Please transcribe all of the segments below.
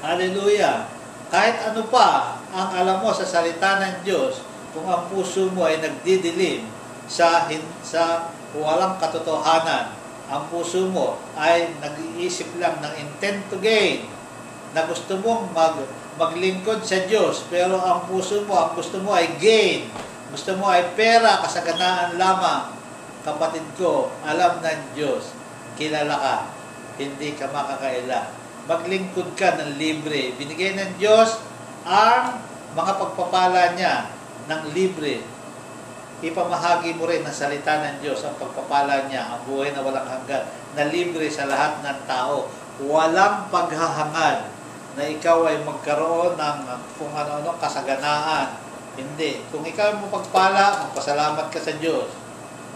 Hallelujah. Kahit ano pa ang alam mo sa salita ng Diyos, kung ang puso mo ay nagdidilim sa walang katotohanan, ang puso mo ay nag-iisip lang ng intent to gain, na gusto mong maglingkod sa Diyos, pero ang puso mo, ang gusto mo ay gain, gusto mo ay pera, kasaganaan lamang, kapatid ko, alam ng Diyos, kilala ka, hindi ka makakaila. Maglingkod ka ng libre. Binigay ng Diyos ang mga pagpapala niya ng libre. Ipamahagi mo rin ang salita ng Diyos, ang pagpapala niya, ang buhay na walang hanggan, na libre sa lahat ng tao. Walang paghahangad na ikaw ay magkaroon ng kung ano-ano kasaganaan. Hindi. Kung ikaw ay mapagpala, magpasalamat ka sa Diyos.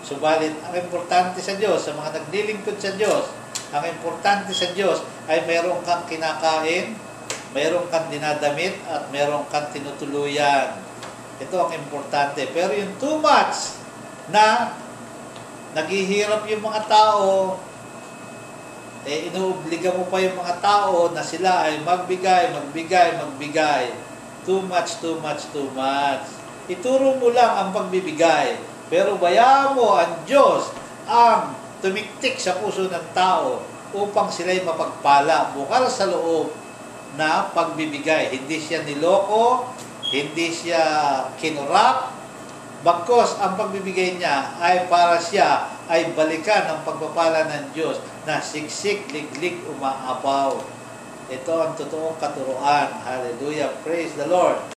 Subalit, ang importante sa Diyos, sa mga naglilingkod sa Diyos, ang importante sa Diyos ay mayroon kang kinakain, mayroon kang dinadamit, at mayroon kang tinutuluyan. Ito ang importante. Pero yung too much na naghihirap yung mga tao, inuobliga mo pa yung mga tao na sila ay magbigay. Too much. Ituro mo lang ang pagbibigay. Pero bayaan mo ang Diyos ang tumiktik sa puso ng tao upang sila'y mapagpala, bukal sa loob na pagbibigay. Hindi siya niloko, hindi siya kinurap, bagkos ang pagbibigay niya ay para siya ay balikan ng pagpapala ng Diyos na siksik, liglig, umaapaw. Ito ang totoong katuruan. Hallelujah. Praise the Lord.